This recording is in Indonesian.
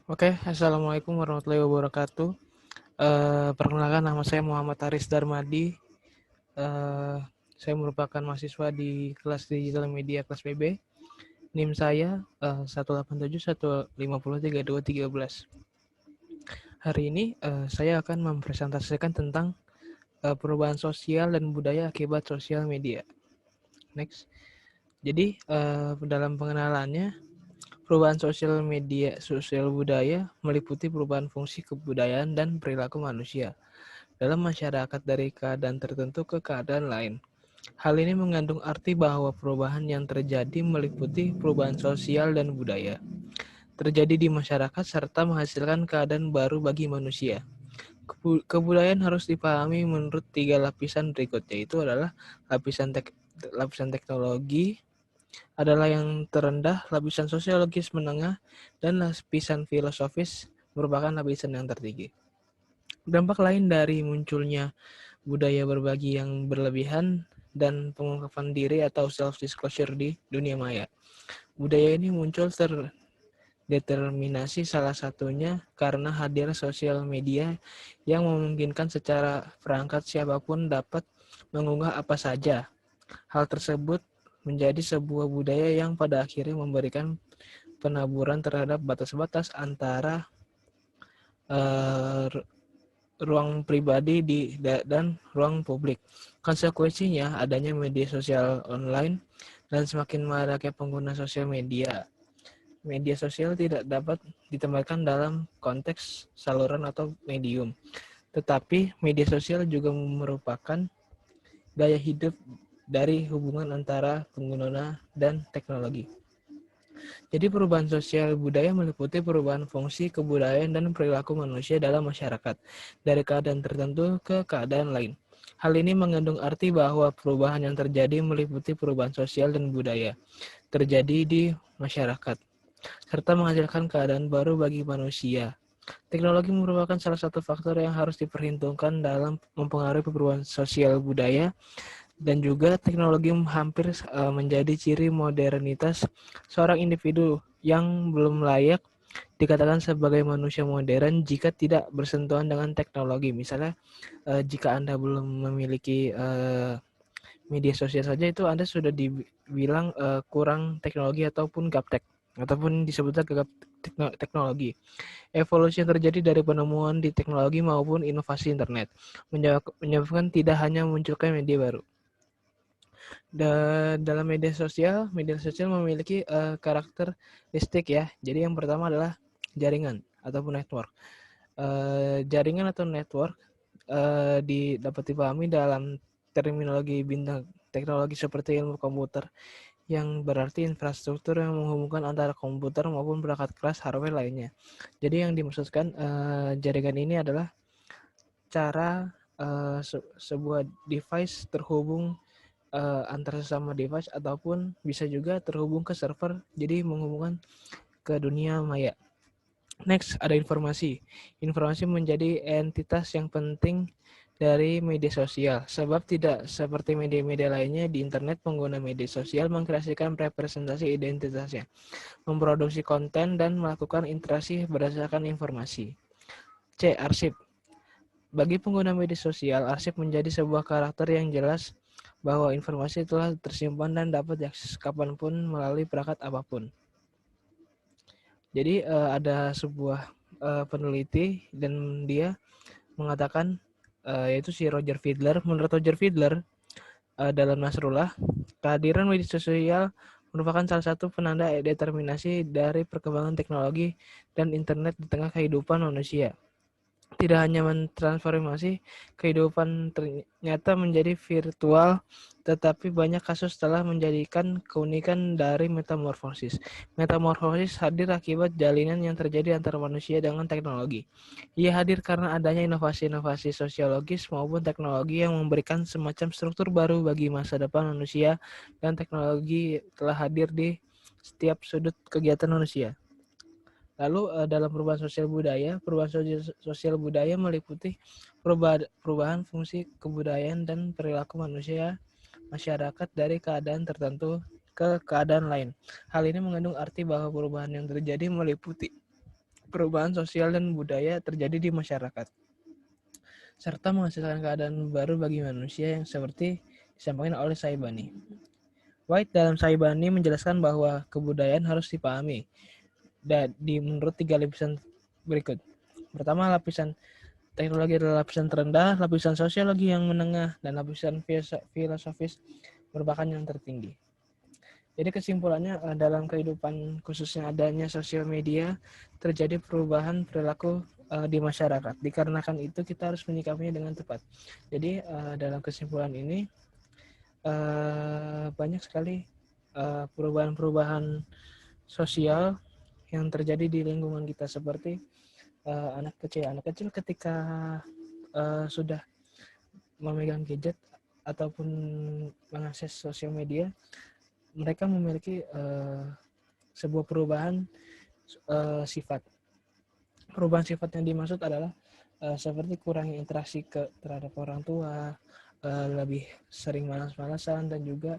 Oke, Assalamualaikum warahmatullahi wabarakatuh. Perkenalkan nama saya Muhammad Aris Darmadi. Eh, saya merupakan mahasiswa di kelas Digital Media kelas PB. NIM saya 18715032313. Hari ini saya akan mempresentasikan tentang perubahan sosial dan budaya akibat sosial media. Next. Jadi dalam pengenalannya, perubahan sosial media, sosial budaya meliputi perubahan fungsi kebudayaan dan perilaku manusia dalam masyarakat dari keadaan tertentu ke keadaan lain. Hal ini mengandung arti bahwa perubahan yang terjadi meliputi perubahan sosial dan budaya terjadi di masyarakat serta menghasilkan keadaan baru bagi manusia. Kebudayaan harus dipahami menurut tiga lapisan berikut, yaitu adalah lapisan teknologi adalah yang terendah, lapisan sosiologis menengah, dan lapisan filosofis merupakan lapisan yang tertinggi. Dampak lain dari munculnya budaya berbagi yang berlebihan dan pengungkapan diri atau self-disclosure di dunia maya. Budaya ini muncul terdeterminasi salah satunya karena hadir sosial media yang memungkinkan secara perangkat siapapun dapat mengunggah apa saja. Hal tersebut menjadi sebuah budaya yang pada akhirnya memberikan penaburan terhadap batas-batas antara uh, ruang pribadi dan ruang publik. Konsekuensinya adanya media sosial online dan semakin maraknya pengguna sosial media. Media sosial tidak dapat ditempatkan dalam konteks saluran atau medium, tetapi media sosial juga merupakan gaya hidup dari hubungan antara pengguna dan teknologi. Jadi perubahan sosial budaya meliputi perubahan fungsi kebudayaan dan perilaku manusia dalam masyarakat, dari keadaan tertentu ke keadaan lain. Hal ini mengandung arti bahwa perubahan yang terjadi meliputi perubahan sosial dan budaya terjadi di masyarakat, serta menghasilkan keadaan baru bagi manusia. Teknologi merupakan salah satu faktor yang harus diperhitungkan dalam mempengaruhi perubahan sosial budaya, dan juga teknologi hampir menjadi ciri modernitas seorang individu yang belum layak dikatakan sebagai manusia modern jika tidak bersentuhan dengan teknologi. Misalnya, jika Anda belum memiliki media sosial saja, itu Anda sudah dibilang kurang teknologi ataupun gaptek, ataupun disebutnya gap teknologi. Evolusi yang terjadi dari penemuan di teknologi maupun inovasi internet menyebabkan tidak hanya munculkan media baru. Dalam media sosial memiliki karakteristik ya. Jadi yang pertama adalah jaringan ataupun network. Jaringan atau network dapat dipahami dalam terminologi bintang teknologi seperti ilmu komputer, yang berarti infrastruktur yang menghubungkan antara komputer maupun perangkat keras hardware lainnya. Jadi yang dimaksudkan jaringan ini adalah cara sebuah device terhubung antar sesama device ataupun bisa juga terhubung ke server, jadi menghubungkan ke dunia maya. Next, ada informasi. Informasi menjadi entitas yang penting dari media sosial, sebab tidak seperti media-media lainnya di internet, pengguna media sosial mengkreasikan representasi identitasnya, memproduksi konten, dan melakukan interaksi berdasarkan informasi. C. Arsip. Bagi pengguna media sosial, arsip menjadi sebuah karakter yang jelas bahwa informasi telah tersimpan dan dapat diakses kapanpun melalui perangkat apapun. Jadi ada sebuah peneliti dan dia mengatakan, yaitu si Roger Fidler. Menurut Roger Fidler, dalam Nasrullah, kehadiran media sosial merupakan salah satu penanda determinasi dari perkembangan teknologi dan internet di tengah kehidupan manusia. Tidak hanya mentransformasi kehidupan ternyata menjadi virtual, tetapi banyak kasus telah menjadikan keunikan dari metamorfosis. Metamorfosis hadir akibat jalinan yang terjadi antara manusia dengan teknologi. Ia hadir karena adanya inovasi-inovasi sosiologis maupun teknologi yang memberikan semacam struktur baru bagi masa depan manusia, dan teknologi telah hadir di setiap sudut kegiatan manusia. Lalu dalam perubahan sosial budaya meliputi perubahan fungsi kebudayaan dan perilaku masyarakat dari keadaan tertentu ke keadaan lain. Hal ini mengandung arti bahwa perubahan yang terjadi meliputi perubahan sosial dan budaya terjadi di masyarakat, serta menghasilkan keadaan baru bagi manusia yang seperti disampaikan oleh Saibani. White dalam Saibani menjelaskan bahwa kebudayaan harus dipahami dan menurut 3 lapisan berikut. Pertama, lapisan teknologi adalah lapisan terendah, lapisan sosiologi yang menengah, dan lapisan filosofis merupakan yang tertinggi. Jadi kesimpulannya dalam kehidupan khususnya adanya sosial media terjadi perubahan perilaku di masyarakat. Dikarenakan itu kita harus menyikapinya dengan tepat. Jadi dalam kesimpulan ini banyak sekali perubahan-perubahan sosial yang terjadi di lingkungan kita seperti anak kecil ketika sudah memegang gadget ataupun mengakses sosial media, mereka memiliki sebuah perubahan sifat. Perubahan sifat yang dimaksud adalah seperti kurangnya interaksi terhadap orang tua, lebih sering malas-malasan, dan juga